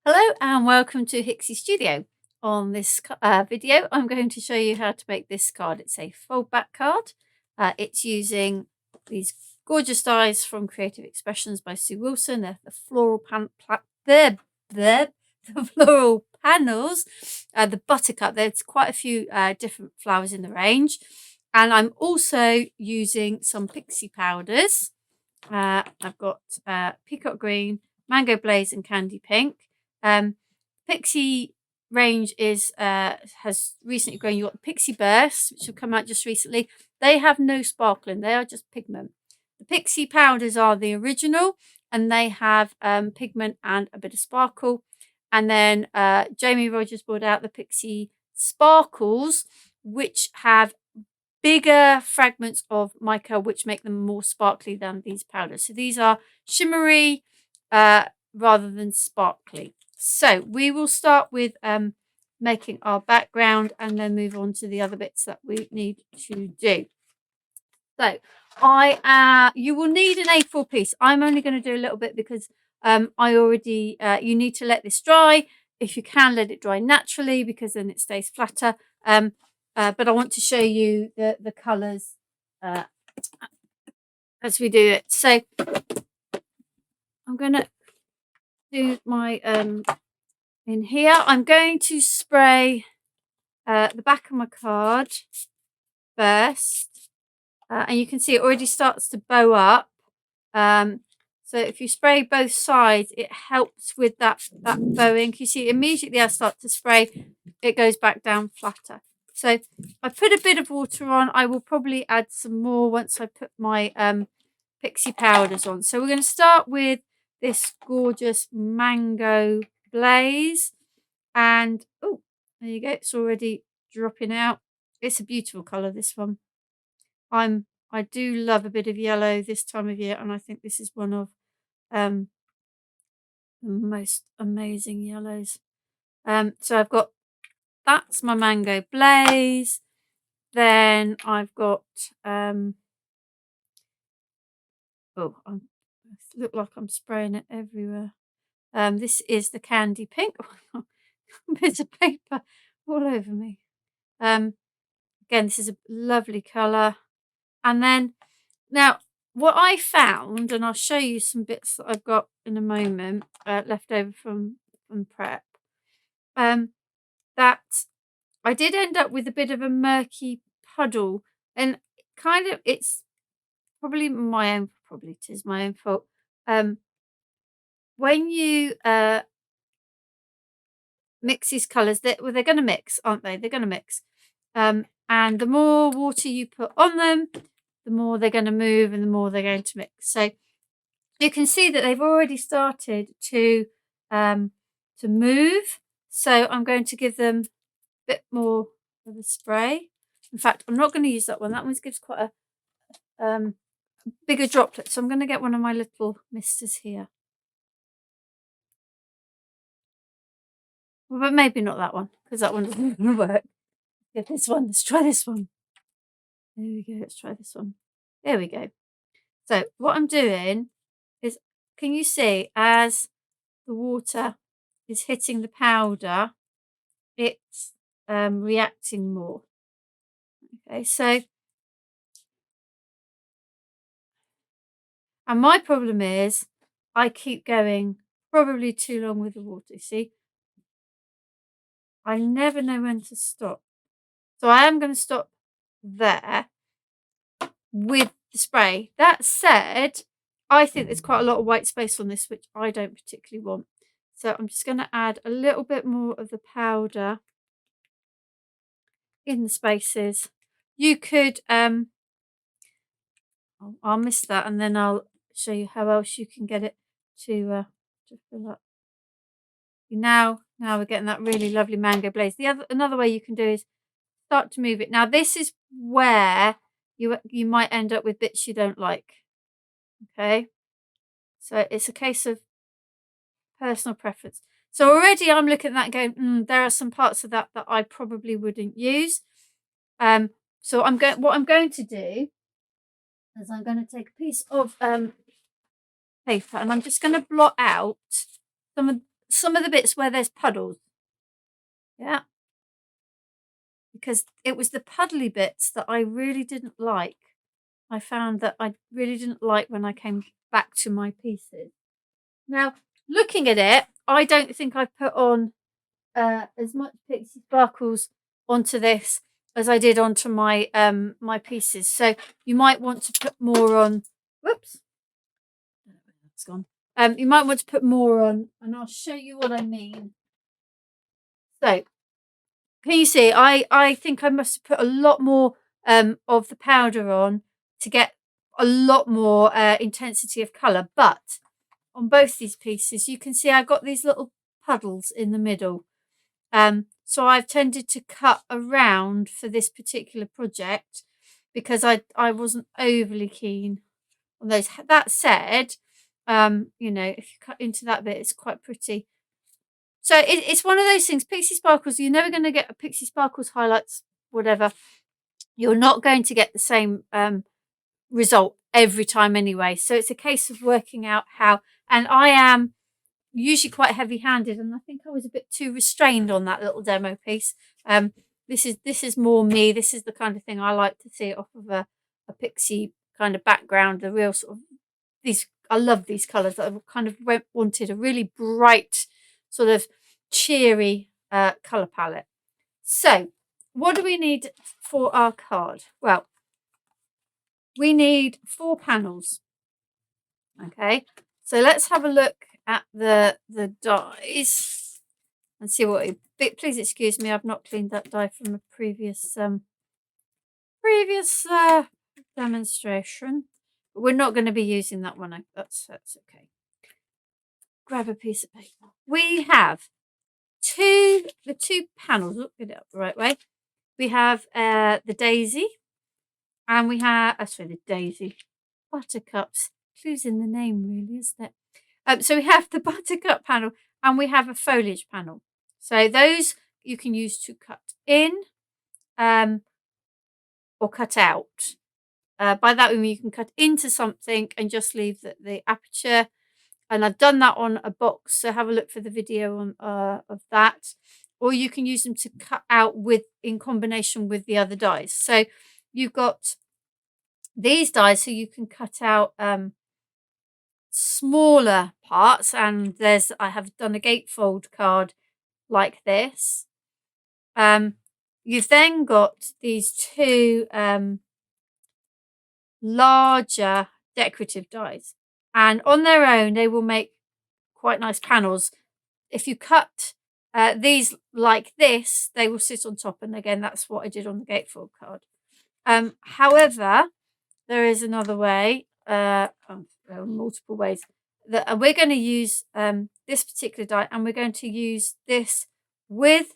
Hello and welcome to Hixxy Studio. On this video, I'm going to show you how to make this card. It's a foldback card. It's using these gorgeous dies from Creative Expressions by Sue Wilson. They're the floral the floral panels, the Buttercup. There's quite a few different flowers in the range, and I'm also using some Pixie powders. I've got peacock green, mango blaze, and candy pink. Pixie range is has recently grown. You've got the Pixie Burst, which have come out just recently. They have no sparkling, they are just pigment. The Pixie powders are the original, and they have pigment and a bit of sparkle. And then Jamie Rogers brought out the Pixie Sparkles, which have bigger fragments of mica, which make them more sparkly than these powders. So these are shimmery rather than sparkly. So we will start with making our background and then move on to the other bits that we need to do. So you will need an A4 piece. I'm only going to do a little bit because you need to let this dry. If you can, let it dry naturally because then it stays flatter. But I want to show you the colours as we do it. So I'm going to do my in here. I'm going to spray the back of my card first, and you can see it already starts to bow up. So if you spray both sides, it helps with that bowing. You see immediately I start to spray, it goes back down flatter. So I put a bit of water on. I will probably add some more once I put my Pixie powders on. So we're going to start with this gorgeous mango blaze, and oh, there you go, it's already dropping out. It's a beautiful color, this one. I do love a bit of yellow this time of year, and I think this is one of the most amazing yellows. So I've got, that's my mango blaze. Then I've got I look like I'm spraying it everywhere. This is the candy pink. Bits of paper all over me. Again, this is a lovely colour. And then now what I found, and I'll show you some bits that I've got in a moment, left over from prep, that I did end up with a bit of a murky puddle, and kind of it's probably my own, it is my own fault. When you mix these colours, they're going to mix, aren't they? They're going to mix. And the more water you put on them, the more they're going to move and the more they're going to mix. So you can see that they've already started to move. So I'm going to give them a bit more of a spray. In fact, I'm not going to use that one. That one gives quite a bigger droplet. So I'm going to get one of my little misters here. Well, but maybe not that one, because that one doesn't work. Get this one. Let's try this one. There we go. Let's try this one. There we go. So what I'm doing is, can you see as the water is hitting the powder, it's reacting more. Okay, so, and my problem is I keep going probably too long with the water. See, I never know when to stop. So I am going to stop there with the spray. That said, I think there's quite a lot of white space on this, which I don't particularly want. So I'm just going to add a little bit more of the powder in the spaces. You could, I'll miss that, and then I'll show you how else you can get it to fill up. Now we're getting that really lovely mango blaze. Another way you can do is start to move it. Now this is where you might end up with bits you don't like. Okay, so it's a case of personal preference. So already I'm looking at that and going, there are some parts of that I probably wouldn't use. So what I'm going to do is I'm going to take a piece of paper, and I'm just going to blot out some of some of the bits where there's puddles. Yeah. Because it was the puddly bits that I really didn't like. I found that I really didn't like when I came back to my pieces. Now, looking at it, I don't think I put on as much Pixie sparkles onto this as I did onto my my pieces. So you might want to put more on. Whoops, that's gone. You might want to put more on, and I'll show you what I mean. So, can you see? I think I must have put a lot more of the powder on to get a lot more intensity of colour. But on both these pieces, you can see I've got these little puddles in the middle. So I've tended to cut around for this particular project because I wasn't overly keen on those. That said, you know, if you cut into that bit, it's quite pretty. So it's one of those things. Pixie Sparkles, you're never going to get a Pixie Sparkles highlights, whatever. You're not going to get the same result every time anyway. So it's a case of working out how, and I am usually quite heavy-handed, and I think I was a bit too restrained on that little demo piece. This is more me. This is the kind of thing I like to see off of a pixie kind of background. The real sort of these. I love these colours. That I kind of wanted a really bright, sort of cheery colour palette. So, what do we need for our card? Well, we need 4 panels. Okay, so let's have a look at the dies and see what it, please excuse me, I've not cleaned that die from a previous demonstration, but we're not going to be using that one. That's okay. Grab a piece of paper. We have the two panels. Look, get it up the right way. We have the daisy, and we have the daisy buttercups. Clues in the name, really, isn't it? So we have the buttercup panel, and we have a foliage panel. So those you can use to cut in or cut out. By that we mean you can cut into something and just leave the aperture. And I've done that on a box, so have a look for the video on of that. Or you can use them to cut out in combination with the other dies. So you've got these dies, so you can cut out smaller parts, and I have done a gatefold card like this. You've then got these 2 larger decorative dies, and on their own they will make quite nice panels. If you cut these like this, they will sit on top, and again that's what I did on the gatefold card. However, there is another way, there are multiple ways, that we're going to use this particular die, and we're going to use this with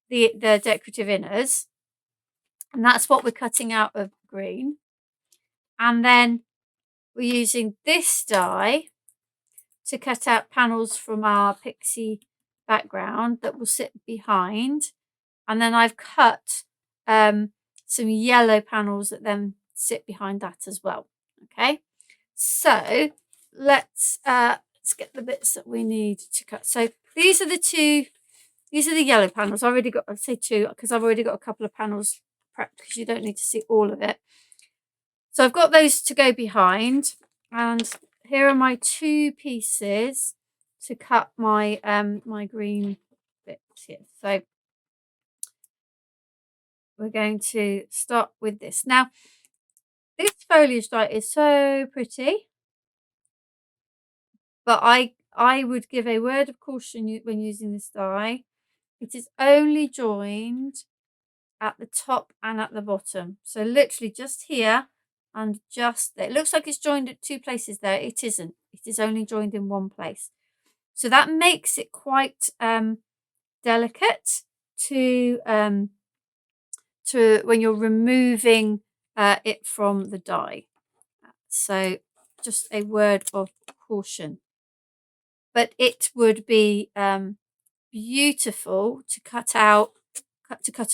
the decorative inners, and that's what we're cutting out of green. And then we're using this die to cut out panels from our Pixie background that will sit behind. And then I've cut some yellow panels that then sit behind that as well. Okay, so let's get the bits that we need to cut. So these are the yellow panels. I already got, I'd say 2 because I've already got a couple of panels prepped because you don't need to see all of it. So I've got those to go behind, and here are my 2 pieces to cut my my green bits here. So we're going to start with this. Now, this foliage die is so pretty, but I would give a word of caution when using this die. It is only joined at the top and at the bottom. So literally just here and just there. It looks like it's joined at 2 places there. It isn't. It is only joined in 1 place. So that makes it quite delicate to when you're removing it from the die. So just a word of caution. But it would be beautiful to cut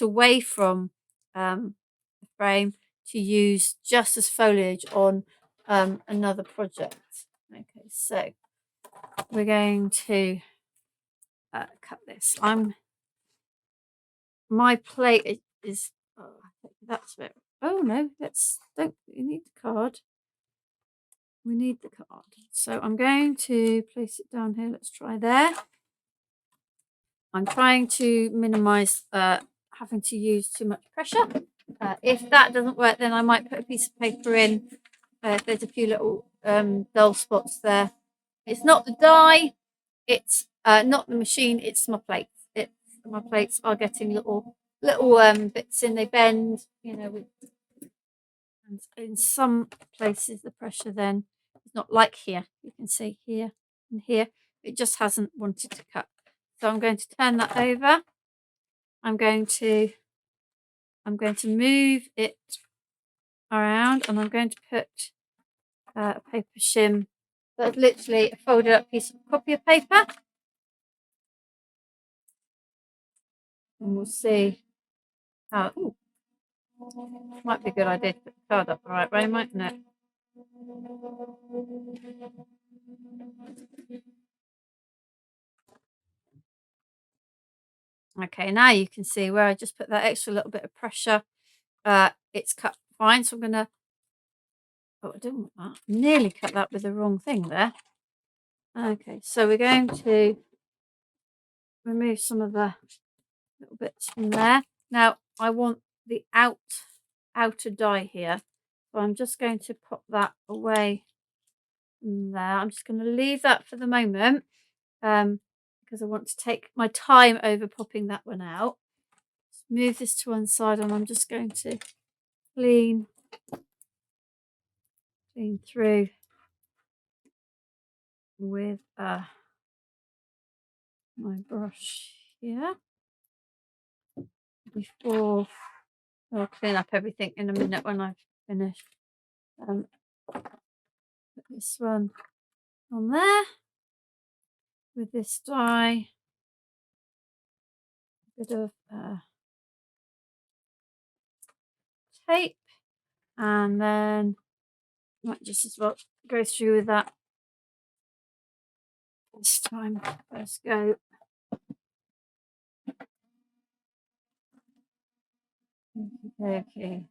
away from the frame to use just as foliage on another project. Okay, so we're going to cut this. My plate is oh, I think that's it. Oh no, don't we need the card. We need the card. So I'm going to place it down here. Let's try there. I'm trying to minimize having to use too much pressure. If that doesn't work, then I might put a piece of paper in. If there's a few little dull spots there. It's not the die. It's not the machine. It's my plates. My plates are getting little bits in. They bend. You know, and in some places the pressure then is not like here. You can see here and here. It just hasn't wanted to cut. So I'm going to turn that over. I'm going to move it around, and I'm going to put a paper shim. That's literally a folded up piece of copy of paper. And we'll see how. Ooh, might be a good idea to put the card up the right way, mightn't it? Okay, now you can see where I just put that extra little bit of pressure. It's cut fine, so I'm going to... Oh, I don't want that. Nearly cut that with the wrong thing there. Okay, so we're going to remove some of the little bits from there. Now, I want the outer die here, so I'm just going to pop that away from there. I'm just going to leave that for the moment because I want to take my time over popping that one out. Just move this to one side, and I'm just going to clean through with my brush here before I'll clean up everything in a minute when I've finished. Put this one on there with this die, a bit of tape, and then might just as well go through with that this time. Let's go. Okay.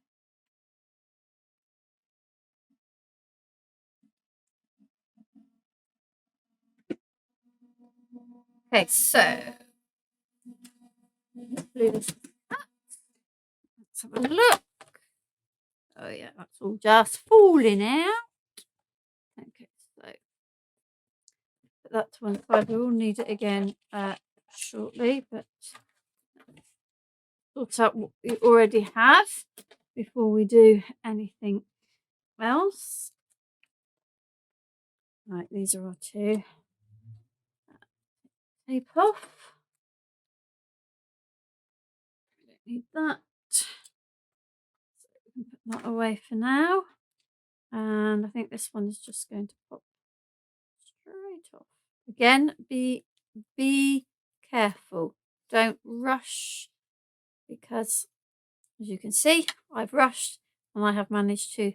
Okay, so let's have a look. Oh yeah, that's all just falling out. Okay, so put that to one side. We will need it again shortly, but sort out what we already have before we do anything else. Right, these are our two. Tape off. We don't need that. So we can put that away for now. And I think this one is just going to pop straight off. Again, be careful. Don't rush, because as you can see, I've rushed and I have managed to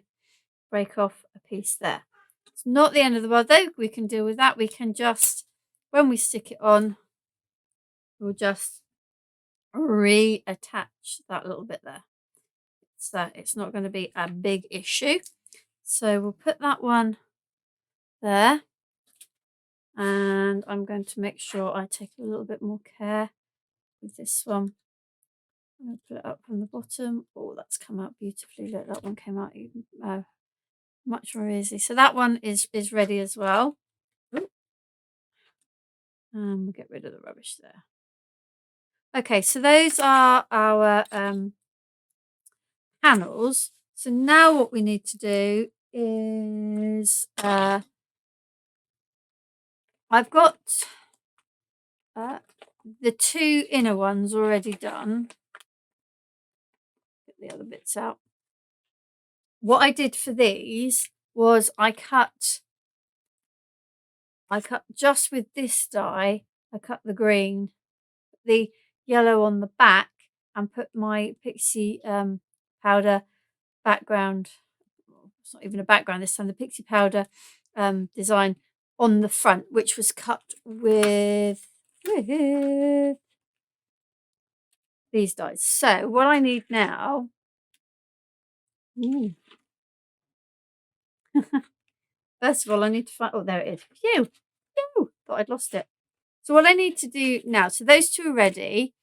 break off a piece there. It's not the end of the world though. We can deal with that. We can just, when we stick it on, we'll just reattach that little bit there. So it's not going to be a big issue. So we'll put that one there, and I'm going to make sure I take a little bit more care with this one. I'm going to put it up from the bottom. Oh, that's come out beautifully. Look, that one came out even much more easy. So that one is ready as well. And we'll get rid of the rubbish there. Okay, so those are our panels. So now what we need to do is I've got the two inner ones already done. Get the other bits out. What I did for these was I cut just with this die. I cut the green, the yellow on the back, and put my Pixie powder background. It's not even a background this time. The Pixie powder design on the front, which was cut with with these dies. So what I need now, first of all, I need to find, oh, there it is. Phew, phew, thought I'd lost it. So what I need to do now, so those two are ready.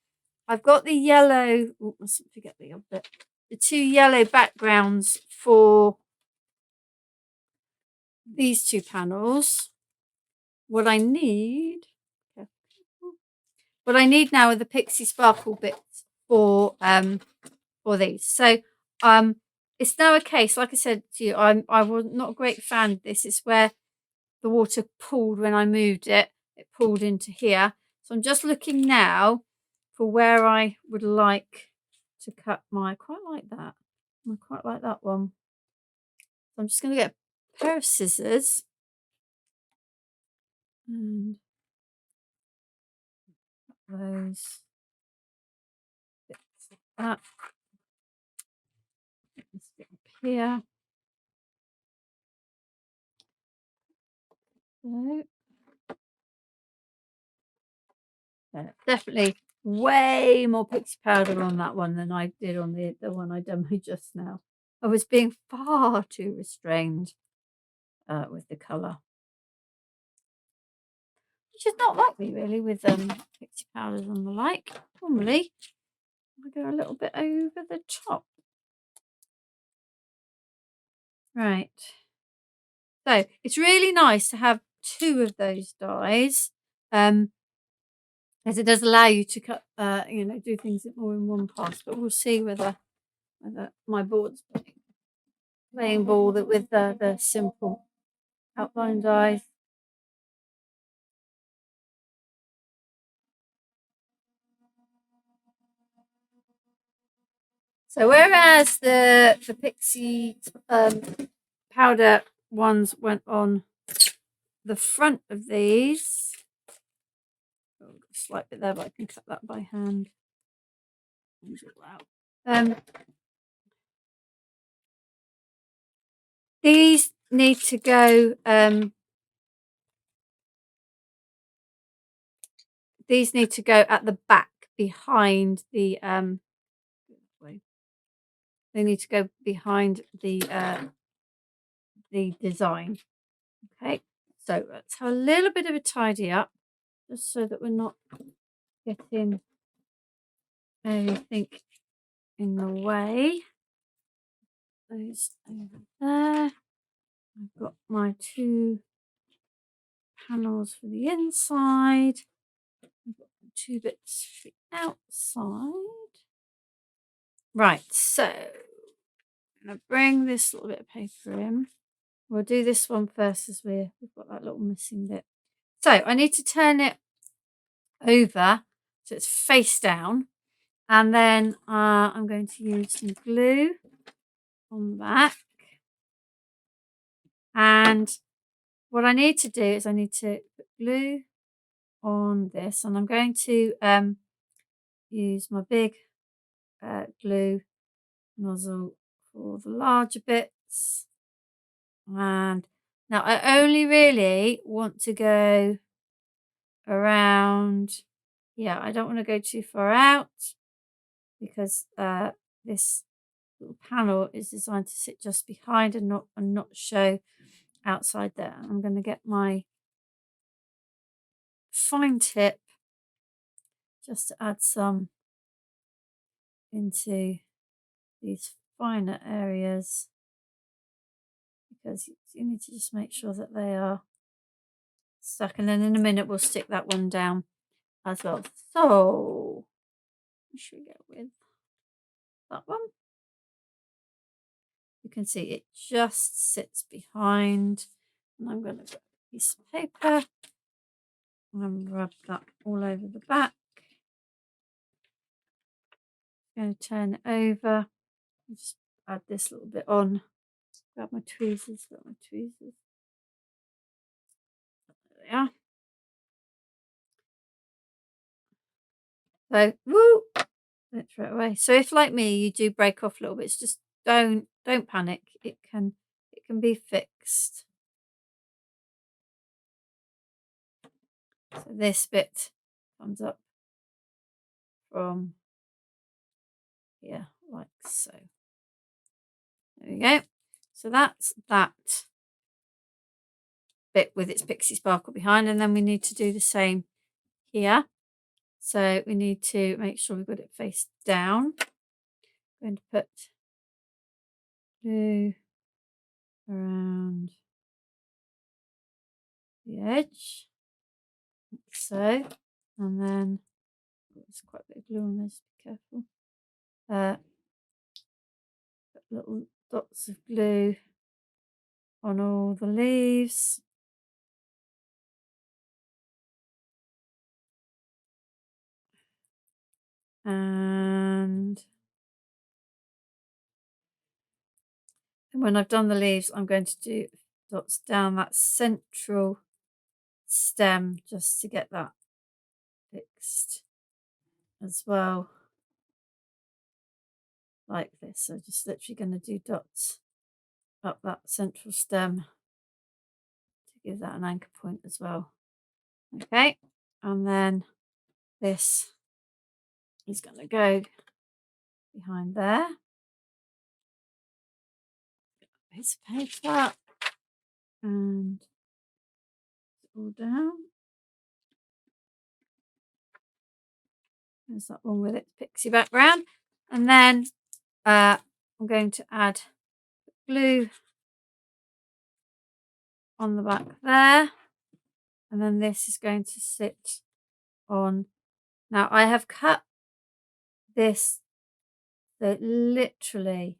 I've got the yellow, oh, I mustn't forget the other bit. The two yellow backgrounds for these two panels. What I need now are the Pixie Sparkle bits for these. So it's now a case, like I said to you, I was not a great fan of this. It's where the water pooled when I moved it. It pooled into here. So I'm just looking now for where I would like to cut my, I quite like that. I quite like that one. So I'm just going to get a pair of scissors and those bits like that. This bit up here. So definitely way more pixie powder on that one than I did on the one I demoed just now. I was being far too restrained with the colour. Which is not like me really with pixie powders and the like. Normally I go a little bit over the top. Right. So it's really nice to have two of those dies. As it does allow you to cut, do things more in one pass. But we'll see whether my board's playing ball with the simple outline dies. So whereas the Pixie powder ones went on the front of these, oh, a slight bit there, but I can cut that by hand. These need to go. These need to go at the back behind the. They need to go behind the design. Okay, so let's have a little bit of a tidy up, just so that we're not getting anything in the way. Those over there. I've got my two panels for the inside. I've got two bits for the outside. Right, so I'm going to bring this little bit of paper in. We'll do this one first as we've got that little missing bit. So I need to turn it over so it's face down. And then I'm going to use some glue on the back. And what I need to do is I need to put glue on this. And I'm going to use my big glue nozzle for the larger bits. And now I only really want to go around, I don't want to go too far out because this little panel is designed to sit just behind and not show outside there. I'm going to get my fine tip just to add some into these finer areas, because you need to just make sure that they are stuck, and then in a minute we'll stick that one down as well. So what should we go with? That one. You can see it just sits behind, and I'm going to get a piece of paper and rub that all over the back. I'm going to turn it over and just add this little bit on. Grab my tweezers, There they are. So, woo! Let's throw it away. So if, like me, you do break off a little bit, it's just don't panic. It can be fixed. So this bit comes up from here, like so. There we go. So that's that bit with its pixie sparkle behind, and then we need to do the same here. So we need to make sure we've got it face down. I'm going to put glue around the edge, like so, and then there's quite a bit of glue on this, be careful. Put little dots of glue on all the leaves. And when I've done the leaves, I'm going to do dots down that central stem just to get that fixed as well, like this. So just literally going to do dots up that central stem to give that an anchor point as well. Okay, and then this is going to go behind there. Piece of paper and all down. There's that one with its pixie background. And then I'm going to add glue on the back there. And then this is going to sit on. Now I have cut this so it literally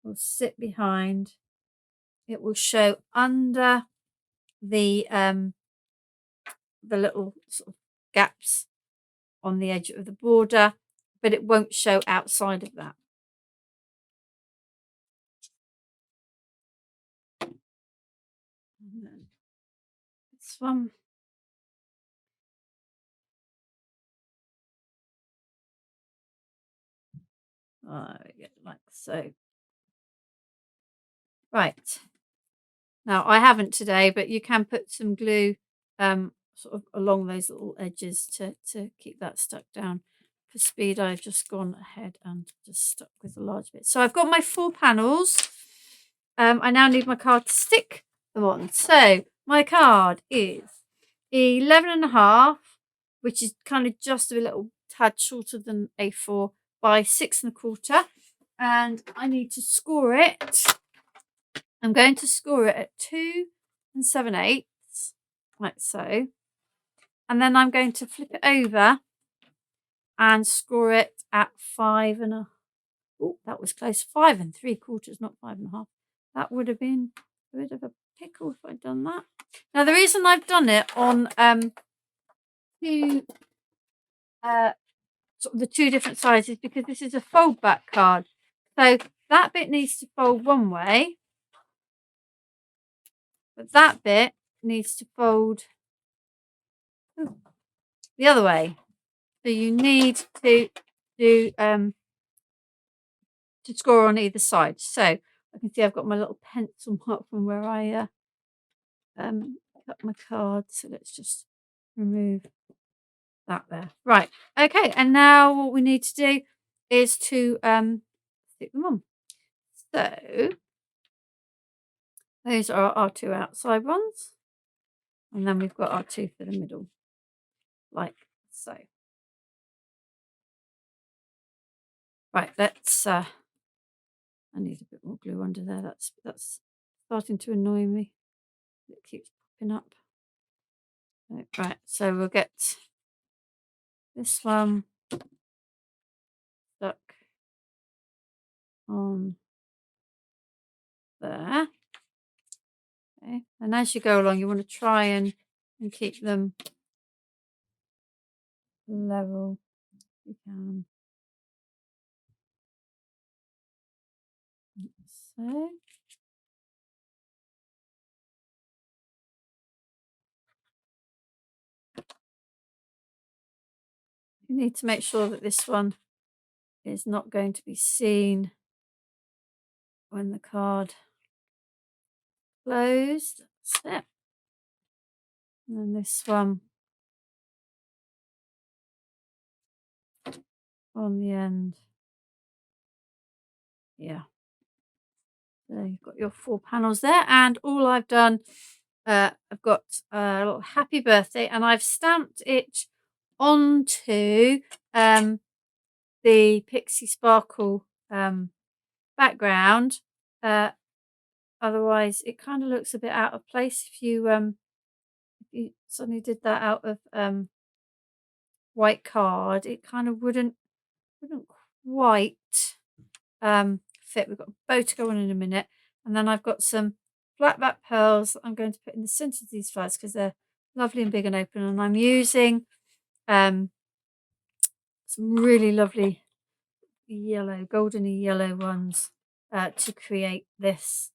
will sit behind. It will show under the little sort of gaps on the edge of the border, but it won't show outside of that. And then this one. Like so. Right. Now I haven't today, but you can put some glue sort of along those little edges to keep that stuck down. For speed, I've just gone ahead and just stuck with the large bit. So I've got my 4 panels. I now need my card to stick them on. So my card is 11.5, which is kind of just a little tad shorter than A4, by 6.25, and I need to score it. I'm going to score it at 2 7/8, like so, and then I'm going to flip it over and score it at 5.5. Oh, that was close. 5 3/4, not 5.5. That would have been a bit of a pickle if I'd done that. Now the reason I've done it on sort of the 2 different sizes, because this is a fold back card. So that bit needs to fold one way, but that bit needs to fold the other way. So you need to do to score on either side. So I can see I've got my little pencil mark from where I cut my card. So let's just remove that there. Right. Okay. And now what we need to do is to stick them on. So those are our 2 outside ones. And then we've got our 2 for the middle, like so. Right, let's I need a bit more glue under there. That's starting to annoy me. It keeps popping up. Right, so we'll get this one stuck on there. Okay, and as you go along, you want to try and keep them level if you can. So. You need to make sure that this one is not going to be seen when the card closed. That's it. And then this one on the end. Yeah. So you've got your 4 panels there, and all I've done, I've got a little happy birthday, and I've stamped it onto the Pixie Sparkle background. Otherwise, it kind of looks a bit out of place if you suddenly did that out of white card. It kind of wouldn't quite fit. We've got a bow to go on in a minute, and then I've got some flat back pearls that I'm going to put in the centre of these flowers because they're lovely and big and open, and I'm using some really lovely yellow, goldeny yellow ones to create this.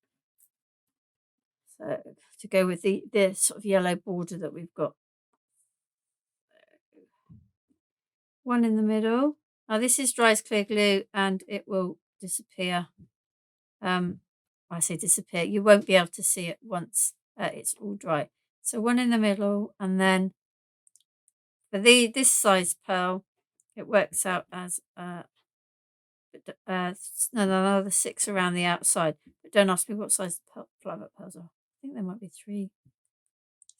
So to go with the sort of yellow border that we've got. One in the middle. Now this is dry as clear glue and it will disappear. I say disappear, you won't be able to see it once it's all dry. So one in the middle, and then for this size pearl, it works out as another 6 around the outside. But don't ask me what size the flower pearls are. I think they might be 3.5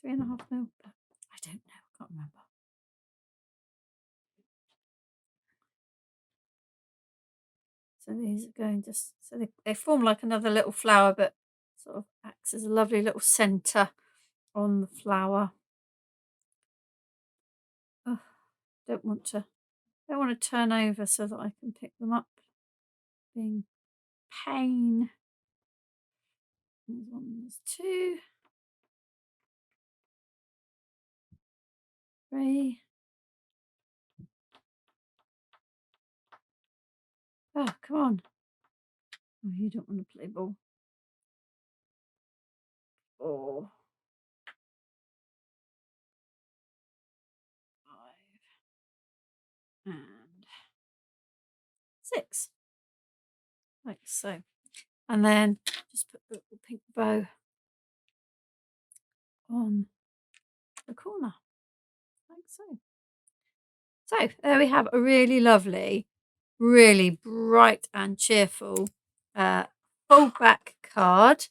mil, but I don't know, I can't remember. So these are going just, so they form like another little flower, but sort of acts as a lovely little centre on the flower. Oh, don't want to turn over so that I can pick them up. Being pain. There's 1, there's 2, 3. Oh, come on. Oh, you don't want to play ball. 4, 5, and 6. Like so. And then just put the little pink bow on the corner. Like so. So there we have a really lovely, really bright and cheerful foldback card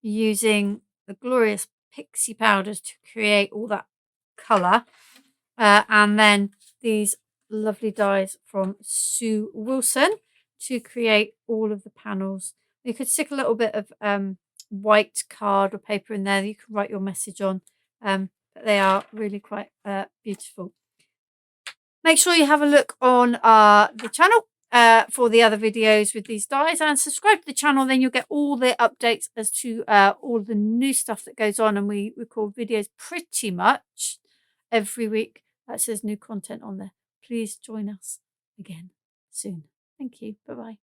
using the glorious Pixie powders to create all that colour. And then these lovely dies from Sue Wilson to create all of the panels. You could stick a little bit of white card or paper in there that you can write your message on. But they are really quite beautiful. Make sure you have a look on the channel for the other videos with these dies, and subscribe to the channel. Then you'll get all the updates as to all the new stuff that goes on, and we record videos pretty much every week. That says new content on there. Please join us again soon. Thank you. Bye-bye.